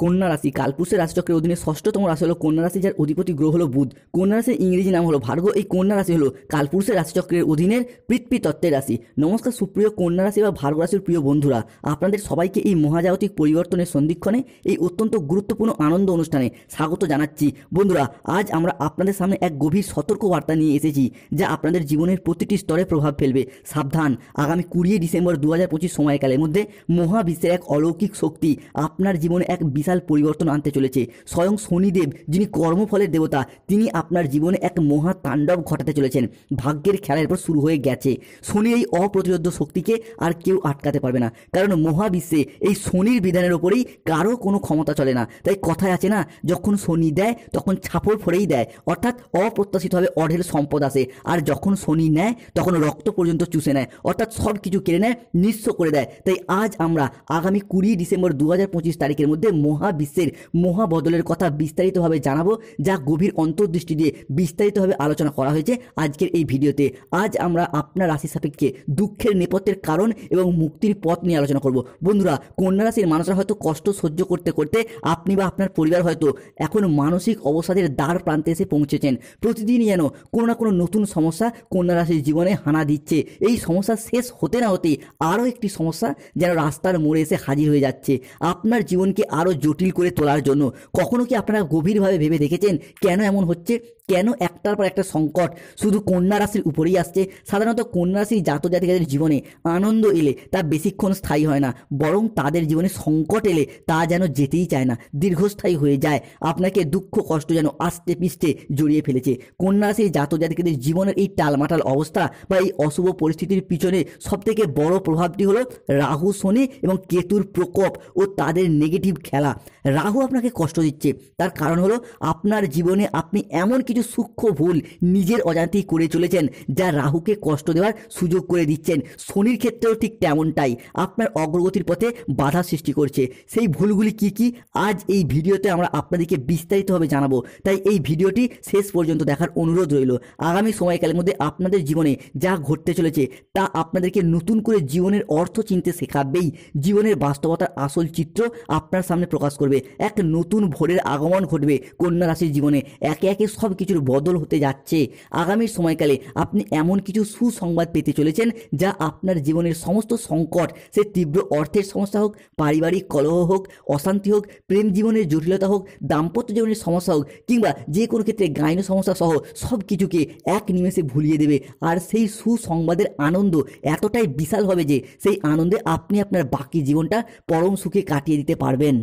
কন্যা রাশি কালপুরুষের রাশিচক্রের অধীনে ষষ্ঠতম রাশি হলো কন্যা রাশি, যার অধিপতি গ্রহ হলো বুধ। কন্যা রাশির ইংরেজি নাম হলো ভার্গো। এই কন্যা রাশি হলো কালপুরুষের রাশিচক্রের অধীনের পৃথ্বী তত্ত্বের রাশি। নমস্কার সুপ্রিয় কন্যা রাশি বা ভার্গো রাশির প্রিয় বন্ধুরা, আপনাদের সবাইকে এই মহাজাগতিক পরিবর্তনের সন্ধিক্ষণে এই অত্যন্ত গুরুত্বপূর্ণ আনন্দ অনুষ্ঠানে স্বাগত জানাচ্ছি। বন্ধুরা, আজ আমরা আপনাদের সামনে এক গভীর সতর্ক বার্তা নিয়ে এসেছি, যা আপনাদের জীবনের প্রতিটি স্তরে প্রভাব ফেলবে। সাবধান, আগামী 20 ডিসেম্বর 2025 সময়কালের মধ্যে মহাবিশ্বের এক অলৌকিক শক্তি আপনার জীবনে এক বিশাল পরিবর্তন আনতে চলেছে। স্বয়ং শনিদেব, যিনি কর্মফলের দেবতা, তিনি আপনার জীবনে এক মহা তাণ্ডব ঘটাতে চলেছেন। ভাগ্যের খেলা এরপর শুরু হয়ে গেছে। শনির এই অপ্রতিরোধ্য শক্তিকে আর কেউ আটকাতে পারবে না, কারণ মহাবিশ্বে এই শনির বিধানের ওপরেই কারো কোনো ক্ষমতা চলে না। তাই কথায় আছে না, যখন শনি দেয় তখন ছাপড় ফোড়েই দেয়, অর্থাৎ অপ্রত্যাশিতভাবে অঢেল সম্পদ আসে। আর যখন শনি নেয় তখন রক্ত পর্যন্ত চুষে নেয়, অর্থাৎ সব কিছু কেড়ে নেয়, নিঃস্ব করে দেয়। তাই আজ আমরা আগামী 20 ডিসেম্বর 2025 তারিখের মধ্যে মহাবিশ্বের মহাবদলের কথা বিস্তারিতভাবে জানাবো, যা গভীর অন্তর্দৃষ্টি দিয়ে বিস্তারিতভাবে আলোচনা করা হয়েছে আজকের এই ভিডিওতে। আজ আমরা আপনার রাশি সাপেক্ষে দুঃখের নেপথ্যের কারণ এবং মুক্তির পথ নিয়ে আলোচনা করব। বন্ধুরা, কন্যা রাশির মানুষরা হয়তো কষ্ট সহ্য করতে করতে আপনি বা আপনার পরিবার হয়তো এখন মানসিক অবসাদের দ্বার প্রান্তে এসে পৌঁছেছেন। প্রতিদিনই যেন কোনো না কোনো নতুন সমস্যা কন্যা রাশির জীবনে হানা দিচ্ছে। এই সমস্যা শেষ হতে না হতেই আরও একটি সমস্যা যেন রাস্তার মোড়ে এসে হাজির হয়ে যাচ্ছে, আপনার জীবনকে আরও জটিল করে তোলার জন্য। কখনো কি আপনারা গভীরভাবে ভেবে দেখেছেন কেন এমন হচ্ছে? কেন একটার পর একটা সংকট শুধু কন্যা রাশির উপরেই আসছে? সাধারণত কন্যা রাশির জাতক জাতিকাদের জীবনে আনন্দ এলে তা বেশিক্ষণ স্থায়ী হয় না, বরং তাদের জীবনে সংকট এলে তা যেন যেতেই চায় না, দীর্ঘস্থায়ী হয়ে যায়। আপনাকে দুঃখ কষ্ট যেন আস্তে পিষ্টে জড়িয়ে ফেলেছে। কন্যা রাশির জাতক জাতিকাদের জীবনের এই টালমাটাল অবস্থা বা এই অশুভ পরিস্থিতির পিছনে সবথেকে বড় প্রভাবটি হলো রাহু, শনি এবং কেতুর প্রকোপ ও তাদের নেগেটিভ খেলা। রাহু আপনাকে কষ্ট দিচ্ছে, তার কারণ হলো আপনার জীবনে আপনি এমন কিছু সূক্ষ্ম ভুল নিজের অজান্তেই করে চলেছেন, যা রাহুকে কষ্ট দেওয়ার সুযোগ করে দিচ্ছেন। শনির ক্ষেত্রেও ঠিক তেমনটাই, আপনার অগ্রগতির পথে বাধা সৃষ্টি করছে। সেই ভুলগুলি কি কি আজ এই ভিডিওতে আমরা আপনাদেরকে বিস্তারিতভাবে জানাবো, তাই এই ভিডিওটি শেষ পর্যন্ত দেখার অনুরোধ রইল। আগামী সময়কালের মধ্যে আপনাদের জীবনে যা ঘটতে চলেছে তা আপনাদেরকে নতুন করে জীবনের অর্থ চিনতে শেখাবেই। জীবনের বাস্তবতার আসল চিত্র আপনার সামনে প্রকাশ করবে। এক নতুন ভোরের আগমন ঘটবে কন্যা রাশির জীবনে। একে একে সব কিছুর বদল হতে যাচ্ছে। আগামী সময়কালে আপনি এমন কিছু সুসংবাদ পেতে চলেছেন, যা আপনার জীবনের সমস্ত সংকট, সে তীব্র অর্থের সমস্যা হোক, পারিবারিক কলহ হোক, অশান্তি হোক, প্রেম জীবনের জটিলতা হোক, দাম্পত্য জীবনের সমস্যা হোক, কিংবা যে কোনো ক্ষেত্রে গাইন সমস্যা সহ সব কিছুকে এক নিমেষে ভুলিয়ে দেবে। আর সেই সুসংবাদের আনন্দ এতটাই বিশাল হবে যে সেই আনন্দে আপনি আপনার বাকি জীবনটা পরম সুখে কাটিয়ে দিতে পারবেন।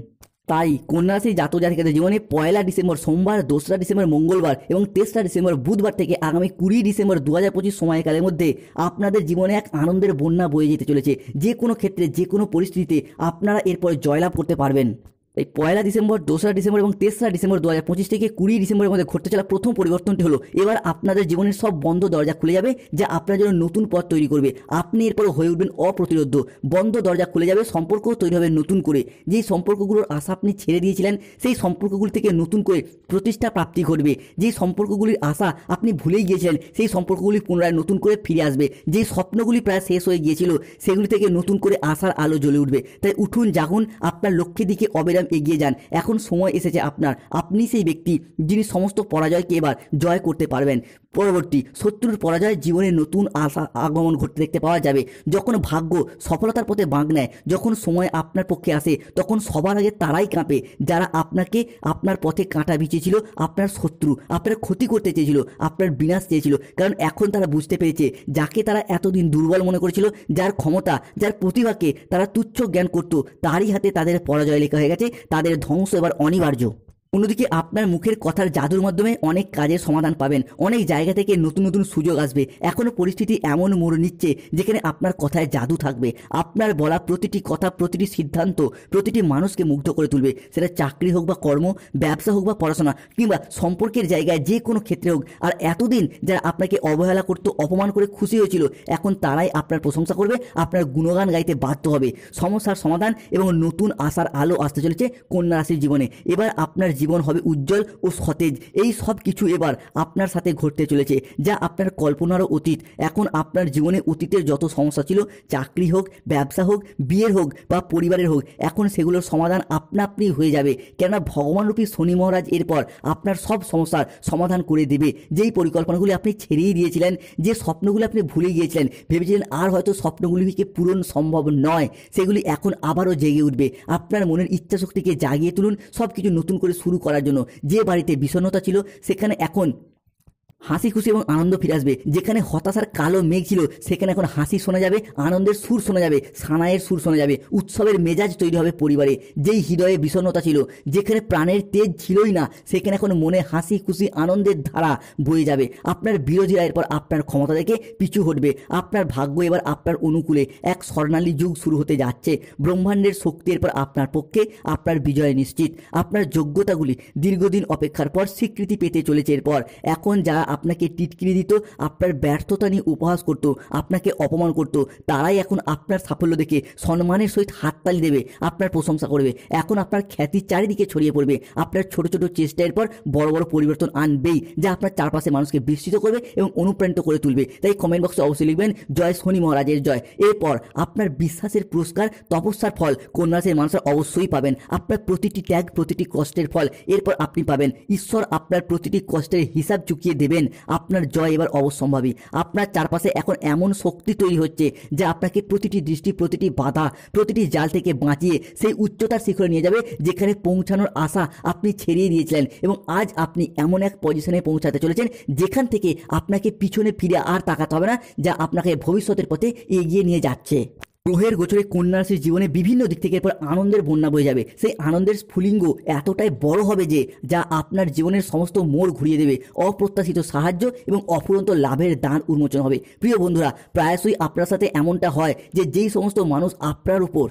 তাই কন্যা রাশির জাতক জাতিকাদের জীবনে 1 ডিসেম্বর সোমবার, 2 ডিসেম্বর মঙ্গলবার এবং 3 ডিসেম্বর বুধবার থেকে আগামী 20 ডিসেম্বর 2025 সময়কালের মধ্যে আপনাদের জীবনে এক আনন্দের বন্যা বয়ে যেতে চলেছে। যে কোনো ক্ষেত্রে, যে কোনো পরিস্থিতিতে আপনারা এরপরে জয়লাভ করতে পারবেন। এই 1 ডিসেম্বর, 2 ডিসেম্বর এবং 3 ডিসেম্বর 2025 থেকে 20 ডিসেম্বরের মধ্যে ঘটতে চলা প্রথম পরিবর্তনটি হলো, এবার আপনাদের জীবনের সব বন্ধ দরজা খুলে যাবে, যা আপনার জন্য নতুন পথ তৈরি করবে। আপনি এরপরে হয়ে উঠবেন অপ্রতিরোধ্য। বন্ধ দরজা খুলে যাবে, সম্পর্কও তৈরি হবে নতুন করে। যেই সম্পর্কগুলোর আশা আপনি ছেড়ে দিয়েছিলেন, সেই সম্পর্কগুলি থেকে নতুন করে প্রতিষ্ঠা প্রাপ্তি ঘটবে। যেই সম্পর্কগুলির আশা আপনি ভুলেই গিয়েছিলেন, সেই সম্পর্কগুলি পুনরায় নতুন করে ফিরে আসবে। যেই স্বপ্নগুলি প্রায় শেষ হয়ে গিয়েছিল, সেগুলি থেকে নতুন করে আশার আলো জ্বলে উঠবে। তাই উঠুন, জাগুন, আপনার লক্ষ্যের দিকে অবিরাম এগিয়ে যান। এখন সময় এসেছে আপনার। আপনি সেই ব্যক্তি যিনি সমস্ত পরাজয়কে এবার জয় করতে পারবেন। পরবর্তী শত্রুর পরাজয়, জীবনে নতুন আশা আগমন ঘটতে দেখতে পাওয়া যাবে। যখন ভাগ্য সফলতার পথে বাঁক নেয়, যখন সময় আপনার পক্ষে আসে, তখন সবার আগে তারাই কাঁপে যারা আপনাকে আপনার পথে কাঁটা বিছিয়েছিল, আপনার শত্রু, আপনার ক্ষতি করতে চেয়েছিল, আপনার বিনাশ চেয়েছিল। কারণ এখন তারা বুঝতে পেরেছে, যাকে তারা এতদিন দুর্বল মনে করেছিল, যার ক্ষমতা, যার প্রতিভাকে তারা তুচ্ছ জ্ঞান করত, তারই হাতে তাদের পরাজয় লেখা হয়ে গেছে। তাদের ধ্বংস এবার অনিবার্য। অন্যদিকে আপনার মুখের কথার জাদুর মাধ্যমে অনেক কাজের সমাধান পাবেন। অনেক জায়গা থেকে নতুন নতুন সুযোগ আসবে। এখনও পরিস্থিতি এমন মোড় নিচ্ছে যেখানে আপনার কথায় জাদু থাকবে। আপনার বলা প্রতিটি কথা, প্রতিটি সিদ্ধান্ত প্রতিটি মানুষকে মুগ্ধ করে তুলবে। সেটা চাকরি হোক বা কর্ম, ব্যবসা হোক বা পড়াশোনা, কিংবা সম্পর্কের জায়গায় যে কোনো ক্ষেত্রে হোক। আর এতদিন যারা আপনাকে অবহেলা করত, অপমান করে খুশি হয়েছিল, এখন তারাই আপনার প্রশংসা করবে, আপনার গুণগান গাইতে বাধ্য হবে। সমস্যার সমাধান এবং নতুন আশার আলো আসতে চলেছে কন্যা রাশির জীবনে। এবার আপনার জীবন হবে উজ্জ্বল ও সতেজ। এই সব কিছু এবার আপনার সাথে ঘটতে চলেছে, যা আপনার কল্পনারও অতীত। এখন আপনার জীবনে অতীতের যত সমস্যা ছিল, চাকরি হোক, ব্যবসা হোক, বিয়ের হোক বা পরিবারের হোক, এখন সেগুলোর সমাধান আপনা আপনি হয়ে যাবে। কেননা ভগবানরূপী শনি মহারাজ এরপর আপনার সব সমস্যার সমাধান করে দেবে। যেই পরিকল্পনাগুলি আপনি ছেড়েই দিয়েছিলেন, যে স্বপ্নগুলি আপনি ভুলে গিয়েছিলেন, ভেবেছিলেন আর হয়তো স্বপ্নগুলিকে পূরণ সম্ভব নয়, সেগুলি এখন আবারও জেগে উঠবে। আপনার মনের ইচ্ছাশক্তিকে জাগিয়ে তুলুন সব কিছু নতুন করে শুরু করার জন্য। যে বাড়িতে বিষণ্ণতা ছিল, সেখানে এখন হাসি খুশি এবং আনন্দ ফিরে আসবে। যেখানে হতাশার কালো মেঘ ছিল, সেখানে এখন হাসি শোনা যাবে, আনন্দের সুর শোনা যাবে, সানাইয়ের সুর শোনা যাবে, উৎসবের মেজাজ তৈরি হবে পরিবারে। যেই হৃদয়ে বিষণ্ণতা ছিল, যেখানে প্রাণের তেজ ছিলই না, সেখানে এখন মনে হাসি খুশি আনন্দের ধারা বয়ে যাবে। আপনার বিরোধীরা এরপর আপনার ক্ষমতা দেখে পিছু হটবে। আপনার ভাগ্য এবার আপনার অনুকূলে। এক স্বর্ণালী যুগ শুরু হতে যাচ্ছে। ব্রহ্মাণ্ডের শক্তি এরপর আপনার পক্ষে। আপনার বিজয় নিশ্চিত। আপনার যোগ্যতাগুলি দীর্ঘদিন অপেক্ষার পর স্বীকৃতি পেতে চলেছে। এরপর এখন যারা আপনাকে টিটকিরি দিত, আপনার ব্যর্থতা নিয়ে উপহাস করত, আপনাকে অপমান করত, তারাই এখন আপনার সাফল্য দেখে সম্মানের সহিত হাততালি দেবে, আপনার প্রশংসা করবে। এখন আপনার খ্যাতি চারিদিকে ছড়িয়ে পড়বে। আপনার ছোট ছোট চেষ্টার পর বড় বড় পরিবর্তন আনবেই, যা আপনার চারপাশে মানুষকে বিস্মিত করবে এবং অনুপ্রাণিত করে তুলবে। তাই কমেন্ট বক্সে অবশ্যই লিখবেন জয় শনি মহারাজের জয়। এরপর আপনার বিশ্বাসের পুরস্কার, তপস্যার ফল কন্যা রাশির মানুষরা অবশ্যই পাবেন। আপনার প্রতিটি ত্যাগ, প্রতিটি কষ্টের ফল এরপর আপনি পাবেন। ঈশ্বর আপনার প্রতিটি কষ্টের হিসাব চুকিয়ে দেবেন। আপনার জয় এবার অবশ্যম্ভাবী। আপনার চারপাশে এখন এমন শক্তি তৈরি হচ্ছে, যা আপনাকে প্রতিটি দৃষ্টি, প্রতিটি বাধা, প্রতিটি জাল থেকে বাঁচিয়ে সেই উচ্চতার শিখরে নিয়ে যাবে, যেখানে পৌঁছানোর আশা আপনি ছেড়িয়ে দিয়েছিলেন। এবং আজ আপনি এমন এক পজিশনে পৌঁছাতে চলেছেন, যেখান থেকে আপনাকে পিছনে ফিরে আর তাকাতে হবে না, যা আপনাকে ভবিষ্যতের পথে এগিয়ে নিয়ে যাচ্ছে। গ্রহের গোচরে কন্যা রাশির জীবনে বিভিন্ন দিক থেকে এরপর আনন্দের বন্যা বয়ে যাবে। সেই আনন্দের স্ফুলিঙ্গ এতটাই বড় হবে যে, যা আপনার জীবনের সমস্ত মোড় ঘুরিয়ে দেবে। অপ্রত্যাশিত সাহায্য এবং অফুরন্ত লাভের দ্বার উন্মোচন হবে। প্রিয় বন্ধুরা, প্রায়শই আপনার সাথে এমনটা হয় যে, যেই সমস্ত মানুষ আপনার উপর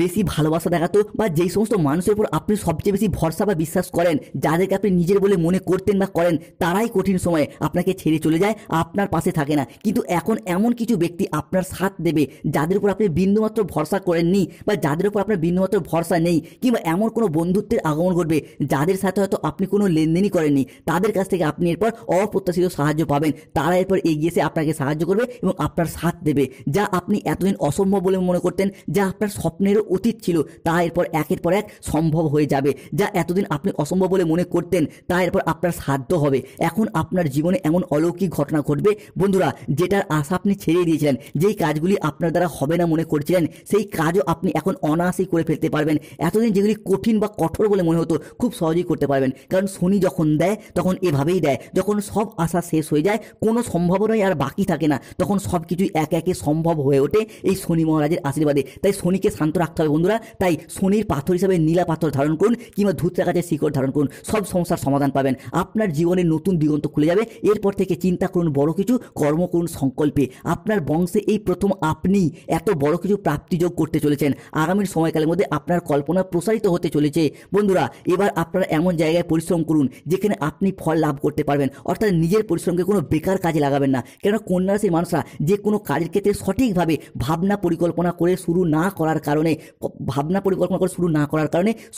বেশি ভালোবাসা দেখাতো, বা যেই সমস্ত মানুষের উপর আপনি সবচেয়ে বেশি ভরসা বা বিশ্বাস করেন, যাদেরকে আপনি নিজের বলে মনে করতেন বা করেন, তারাই কঠিন সময়ে আপনাকে ছেড়ে চলে যায়, আপনার পাশে থাকে না। কিন্তু এখন এমন কিছু ব্যক্তি আপনার সাথ দেবে, যাদের উপর আপনি বিন্দুমাত্র ভরসা করেননি, বা যাদের উপর আপনার বিন্দুমাত্র ভরসা নেই, কিংবা এমন কোনো বন্ধুত্বের আগমন ঘটবে যাদের সাথে হয়তো আপনি কোনো লেনদেনই করেননি। তাদের কাছ থেকে আপনি এরপর অপ্রত্যাশিত সাহায্য পাবেন। তারা এরপর এগিয়ে এসে আপনাকে সাহায্য করবে এবং আপনার সাথ দেবে। যা আপনি এতদিন অসম্ভব বলে মনে করতেন, যা আপনার স্বপ্নের অতীত ছিল, তা এরপর একের পর এক সম্ভব হয়ে যাবে। যা এতদিন আপনি অসম্ভব বলে মনে করতেন, তা এরপর আপনার সাধ্য হবে। এখন আপনার জীবনে এমন অলৌকিক ঘটনা ঘটবে বন্ধুরা, যেটার আশা আপনি ছেড়ে দিয়েছিলেন। যেই কাজগুলি আপনার দ্বারা হবে না মনে করছিলেন, সেই কাজও আপনি এখন অনায়াসেই করে ফেলতে পারবেন। এতদিন যেগুলি কঠিন বা কঠোর বলে মনে হতো, খুব সহজেই করতে পারবেন। কারণ শনি যখন দেয়, তখন এভাবেই দেয়। যখন সব আশা শেষ হয়ে যায়, কোনো সম্ভাবনাই আর বাকি থাকে না, তখন সব কিছুই একে একে সম্ভব হয়ে ওঠে এই শনি মহারাজের আশীর্বাদে। তাই শনিকে শান্ত রাখতে হবে বন্ধুরা। তাই শনির পাথর হিসাবে নীলা পাথর ধারণ করুন, কিংবা ধূতরা গাছের শিকড় ধারণ করুন। সব সমস্যার সমাধান পাবেন। আপনার জীবনে নতুন দিগন্ত খুলে যাবে। এরপর থেকে চিন্তা করুন বড় কিছু, কর্ম করুন সংকল্পে। আপনার বংশে এই প্রথম আপনি এত বড় কিছু প্রাপ্তিযোগ করতে চলেছেন। আগামীর সময়কালের মধ্যে আপনার কল্পনা প্রসারিত হতে চলেছে বন্ধুরা। এবার আপনারা এমন জায়গায় পরিশ্রম করুন, যেখানে আপনি ফল লাভ করতে পারবেন। অর্থাৎ নিজের পরিশ্রমকে কোনো বেকার কাজে লাগাবেন না। কেন কন্যা রাশির মানুষরা যে কোনো কাজের ক্ষেত্রে সঠিকভাবে ভাবনা পরিকল্পনা করে শুরু না করার কারণে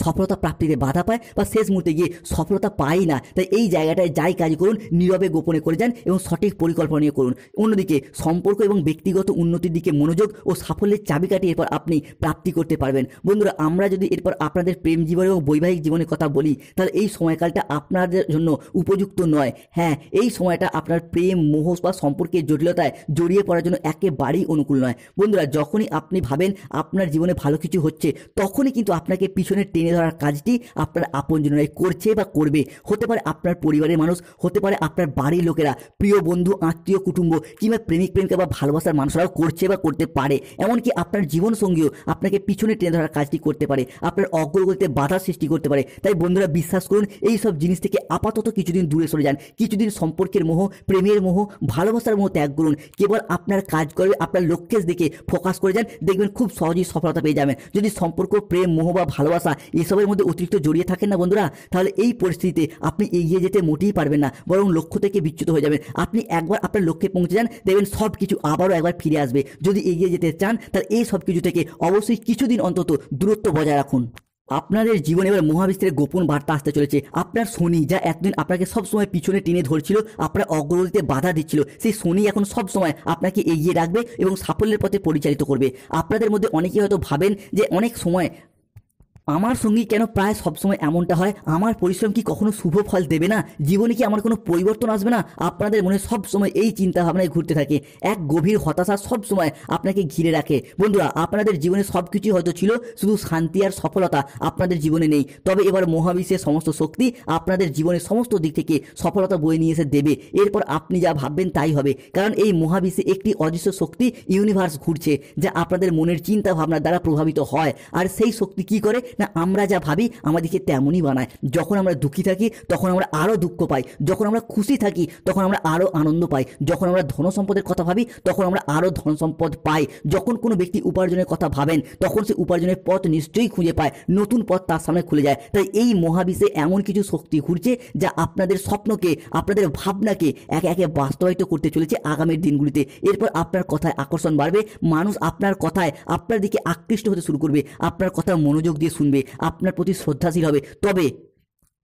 সফলতা প্রাপ্তিতে বাধা পায়, বা শেষ মুহূর্তে গিয়ে সফলতা পায় না। তাই এই জায়গাটায় যাই কাজ করুন, নীরবে গোপনে করে যান এবং সঠিক পরিকল্পনা নিয়ে করুন। অন্যদিকে সম্পর্ক এবং ব্যক্তিগত উন্নতির দিকে মনোযোগ ও সাফল্যের চাবিকাঠি এরপর আপনি প্রাপ্তি করতে পারবেন। বন্ধুরা, আমরা যদি এরপর আপনাদের প্রেম জীবন এবং বৈবাহিক জীবনের কথা বলি, তাহলে এই সময়কালটা আপনাদের জন্য উপযুক্ত নয়। হ্যাঁ, এই সময়টা আপনার প্রেম, মোহ বা সম্পর্কের জটিলতায় জড়িয়ে পড়ার জন্য একেবারেই অনুকূল নয়। বন্ধুরা, যখনই আপনি ভাবেন আপনার জীবনে ভালো কিছু হচ্ছে, তখনই কিন্তু আপনাকে পিছনে টেনে ধরার কাজটি আপনার আপনজনেরাই করছে বা করবে। হতে পারে আপনার পরিবারের মানুষ, হতে পারে আপনার বাড়ির লোকেরা, প্রিয় বন্ধু, আত্মীয়, কুটুম্ব, কিংবা প্রেমিক প্রেমিকা বা ভালোবাসার মানুষরাও করছে বা করতে পারে। এমনকি আপনার জীবনসঙ্গীও আপনাকে পিছনে টেনে ধরার কাজটি করতে পারে, আপনার অগ্রগতিতে বাধা সৃষ্টি করতে পারে। তাই বন্ধুরা, বিশ্বাস করুন, এই সব জিনিস থেকে আপাতত কিছুদিন দূরে সরে যান। কিছুদিন সম্পর্কের মোহ, প্রেমের মোহ, ভালোবাসার মোহ ত্যাগ করুন। কেবল আপনার কাজ করে আপনার লক্ষ্যের দিকে ফোকাস করে যান, দেখবেন খুব সহজেই সফলতা পেয়ে যাবেন। যদি সম্পর্ক, প্রেম, মোহ বা ভালোবাসা এসবের মধ্যে অতিরিক্ত জড়িয়ে থাকেন না বন্ধুরা, তাহলে এই পরিস্থিতিতে আপনি এগিয়ে যেতে মোটেই পারবেন না, বরং লক্ষ্য থেকে বিচ্যুত হয়ে যাবেন। আপনি একবার আপনার লক্ষ্যে পৌঁছে যান, দেখবেন সব কিছু আবারও একবার ফিরে আসবে। যদি এগিয়ে যেতে চান, তাহলে এই সব কিছু থেকে অবশ্যই কিছুদিন অন্তত দূরত্ব বজায় রাখুন। আপনাদের জীবনে এবার মহাবিশ্বের গোপন বার্তা আসতে চলেছে। আপনার শনি, যা এতদিন আপনাকে সবসময় পিছনে টেনে ধরছিল, আপনার অগ্রগতিতে বাধা দিচ্ছিল, সেই শনি এখন সব সময় আপনাকে এগিয়ে রাখবে এবং সাফল্যের পথে পরিচালিত করবে। আপনাদের মধ্যে অনেকেই হয়তো ভাবেন যে অনেক সময় আমার সঙ্গী কেন প্রায় সবসময় এমনটা হয়, আমার পরিশ্রম কি কখনো শুভ ফল দেবে না, জীবনে কি আমার কোনো পরিবর্তন আসবে না। আপনাদের মনে সব সময় এই চিন্তা ভাবনায় ঘুরতে থাকে, এক গভীর হতাশা সব সময় আপনাকে ঘিরে রাখে। বন্ধুরা, আপনাদের জীবনে সব কিছুই হয়তো ছিল, শুধু শান্তি আর সফলতা আপনাদের জীবনে নেই। তবে এবার মহাবিশ্বের সমস্ত শক্তি আপনাদের জীবনের সমস্ত দিক থেকে সফলতা বয়ে নিয়ে এসে দেবে। এরপর আপনি যা ভাববেন তাই হবে, কারণ এই মহাবিশ্বে একটি অদৃশ্য শক্তি ইউনিভার্স ঘুরছে, যা আপনাদের মনের চিন্তা ভাবনার দ্বারা প্রভাবিত হয়। আর সেই শক্তি কি করে না, আমরা যা ভাবি আমাদেরকে তেমনই বানায়। যখন আমরা দুঃখী থাকি তখন আমরা আরও দুঃখ পাই, যখন আমরা খুশি থাকি তখন আমরা আরও আনন্দ পাই, যখন আমরা ধন সম্পদের কথা ভাবি তখন আমরা আরও ধন সম্পদ পাই। যখন কোনো ব্যক্তি উপার্জনের কথা ভাবেন তখন সে উপার্জনের পথ নিশ্চয়ই খুঁজে পায়, নতুন পথ তার সামনে খুলে যায়। তাই এই মহাবিশ্বে এমন কিছু শক্তি ঘুরছে যা আপনাদের স্বপ্নকে, আপনাদের ভাবনাকে একে একে বাস্তবায়িত করতে চলেছে আগামীর দিনগুলিতে। এরপর আপনার কথায় আকর্ষণ বাড়বে, মানুষ আপনার কথায় আপনার দিকে আকৃষ্ট হতে শুরু করবে, আপনার কথা মনোযোগ দিয়ে শুনবে, আপনার প্রতি শ্রদ্ধাশীল হবে। তবে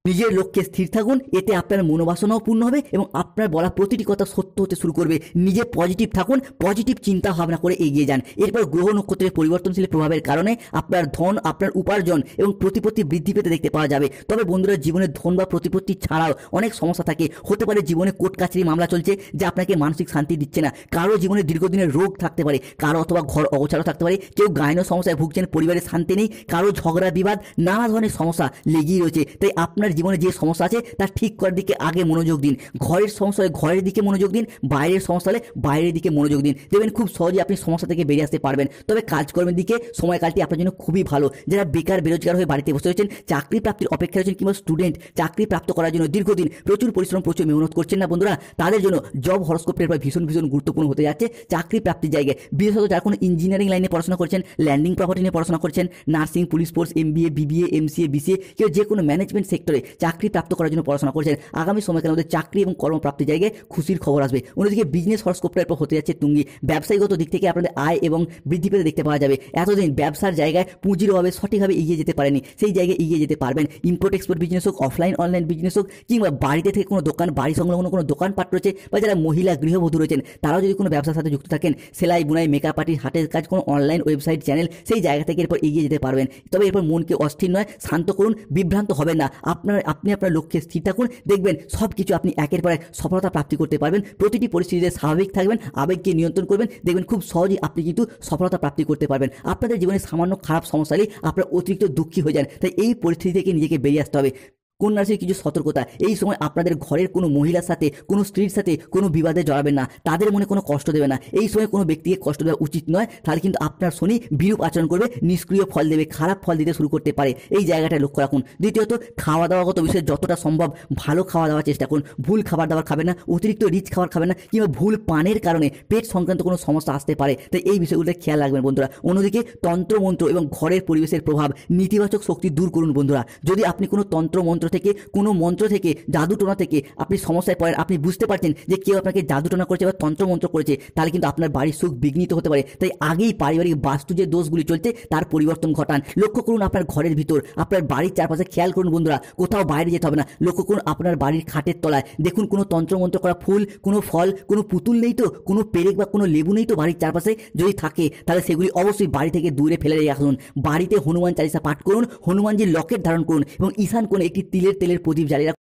নিজের লক্ষ্যে স্থির থাকুন, এতে আপনার মনোবাসনাও পূর্ণ হবে এবং আপনার বলা প্রতিটি কথা সত্য হতে শুরু করবে। নিজে পজিটিভ থাকুন, পজিটিভ চিন্তা ভাবনা করে এগিয়ে যান। এরপর গ্রহ নক্ষত্রের পরিবর্তনশীল প্রভাবের কারণে আপনার ধন, আপনার উপার্জন এবং প্রতিপত্তি বৃদ্ধি পেতে দেখতে পাওয়া যাবে। তবে বন্ধুরা, জীবনে ধন বা প্রতিপত্তি ছাড়াও অনেক সমস্যা থাকে। হতে পারে জীবনে কোর্ট কাছারি মামলা চলছে যা আপনাকে মানসিক শান্তি দিচ্ছে না, কারো জীবনে দীর্ঘদিনের রোগ থাকতে পারে, কারো অথবা ঘর অগোছালো থাকতে পারে, কেউ গাইনো সমস্যায় ভুগছেন, পরিবারে শান্তি নেই, কারো ঝগড়া বিবাদ, নানা ধরনের সমস্যা লেগেই রয়েছে। তাই আপনার জীবনে যে সমস্যা আছে তা ঠিক করার দিকে আগে মনোযোগ দিন। ঘরের সমস্যা হলে ঘরের দিকে মনোযোগ দিন, বাইরের সমস্যা হলে বাইরের দিকে মনোযোগ দিন, দেখবেন খুব সহজে আপনি সমস্যা থেকে বেরিয়ে আসতে পারবেন। তবে কাজকর্মের দিকে সময়কালটি আপনার জন্য খুবই ভালো। যারা বেকার বেরোজগার হয়ে বাড়িতে বসে রয়েছেন, চাকরি প্রাপ্তির অপেক্ষা রয়েছেন, কিংবা স্টুডেন্ট চাকরি প্রাপ্ত করার জন্য দীর্ঘদিন প্রচুর পরিশ্রম, প্রচুর মেহনত করছেন না বন্ধুরা, তাদের জন্য জব হরস্কোপের পর ভীষণ ভীষণ গুরুত্বপূর্ণ হতে যাচ্ছে চাকরি প্রাপ্তির জায়গায়। বিশেষত যারা কোনো ইঞ্জিনিয়ারিং লাইনে পড়াশোনা করছেন, ল্যান্ডিং প্রপার্টি নিয়ে পড়াশোনা করছেন, nursing, police force, MBA, BBA, MCA, BCA, কেউ যে কোনো ম্যানেজমেন্ট সেক্টরে চাকরি প্রাপ্ত করার জন্য পড়াশোনা করছেন, আগামী সময়কালের মধ্যে চাকরি এবং কর্মপ্রাপ্তির জায়গায় খুশির খবর আসবে। অন্যদিকে বিজনেস হরস্কোপটার পর হতে যাচ্ছে তুঙ্গি। ব্যবসায়িকগত দিক থেকে আপনাদের আয় এবং বৃদ্ধি পেতে দেখতে পাওয়া যাবে। এতদিন ব্যবসার জায়গায় পুঁজির অভাবে সঠিকভাবে এগিয়ে যেতে পারেনি, সেই জায়গায় এগিয়ে যেতে পারবেন। ইম্পোর্ট এক্সপোর্ট বিজনেস হোক, অফলাইন অনলাইন বিজনেস হোক, কিংবা বাড়িতে থেকে কোনো দোকান, বাড়ি সংলগ্ন কোনো দোকানপাট রয়েছে, বা যারা মহিলা গৃহবধূ রয়েছেন তারাও যদি কোনো ব্যবসার সাথে যুক্ত থাকেন, সেলাই, বুনাই, মেকআপ আর্টিস্ট, হাতের কাজ, কোনো অনলাইন ওয়েবসাইট চ্যানেল, সেই জায়গা থেকে এরপর এগিয়ে যেতে পারবেন। তবে এরপর মনকে অস্থির নয়, শান্ত করুন, বিভ্রান্ত হবেন না। আপনি আপনার লক্ষ্যে স্থির থাকুন, দেখবেন সব কিছু আপনি একের পর এক সফলতা প্রাপ্তি করতে পারবেন। প্রতিটি পরিস্থিতিতে স্বাভাবিক থাকবেন, আবেগকে নিয়ন্ত্রণ করবেন, দেখবেন খুব সহজেই আপনি কিন্তু সফলতা প্রাপ্তি করতে পারবেন। আপনাদের জীবনে সামান্য খারাপ সমস্যা হলেই আপনারা অতিরিক্ত দুঃখী হয়ে যান। তাই এই পরিস্থিতি থেকে নিজেকে বেরিয়ে আসতে হবে। কন্যা রাশির কিছু সতর্কতা, এই সময় আপনাদের ঘরের কোনো মহিলার সাথে, কোনো স্ত্রীর সাথে কোনো বিবাদে জড়াবেন না, তাদের মনে কোনো কষ্ট দেবে না। এই সময় কোনো ব্যক্তিকে কষ্ট দেওয়া উচিত নয়, তাহলে কিন্তু আপনার শনি বিরূপ আচরণ করবে, নিষ্ক্রিয় ফল দেবে, খারাপ ফল দিতে শুরু করতে পারে। এই জায়গাটা লক্ষ্য রাখুন। দ্বিতীয়ত, খাওয়া দাওয়াগত বিষয়ে যতটা সম্ভব ভালো খাওয়া দাওয়ার চেষ্টা করুন। ভুল খাবার দাবার খাবেন না, অতিরিক্ত রিচ খাবার খাবেন না, কিংবা ভুল পানের কারণে পেট সংক্রান্ত কোনো সমস্যা আসতে পারে। তাই এই বিষয়গুলোতে খেয়াল রাখবেন বন্ধুরা। অন্যদিকে তন্ত্রমন্ত্র এবং ঘরের পরিবেশের প্রভাব, নেতিবাচক শক্তি দূর করুন বন্ধুরা। যদি আপনি কোনো তন্ত্রমন্ত্র থেকে, কোনো মন্ত্র থেকে, জাদুটোনা থেকে আপনি সমস্যায় পড়েন, আপনি বুঝতে পারছেন যে কেউ আপনাকে জাদুটোনা করেছে বা তন্ত্রমন্ত্র করেছে, তাহলে কিন্তু আপনার বাড়ির সুখ বিঘ্নিত হতে পারে। তাই আগেই পারিবারিক বাস্তু যে দোষগুলি চলছে তার পরিবর্তন ঘটান। লক্ষ্য করুন আপনার ঘরের ভিতর, আপনার বাড়ির চারপাশে খেয়াল করুন বন্ধুরা, কোথাও বাইরে যেতে হবে না। লক্ষ্য করুন আপনার বাড়ির খাটের তলায়, দেখুন কোনো তন্ত্রমন্ত্র করা ফুল, কোনো ফল, কোনো পুতুল নেই তো, কোনো পেরেক বা কোনো লেবু নেই তো বাড়ির চারপাশে। যদি থাকে তাহলে সেগুলি অবশ্যই বাড়ি থেকে দূরে ফেলে রেখে আসুন। বাড়িতে হনুমান চালিসা পাঠ করুন, হনুমানজির লকেট ধারণ করুন এবং ঈশান কোণে একটি তিলের তেলের প্রদীপ জ্বালিয়ে রাখুন।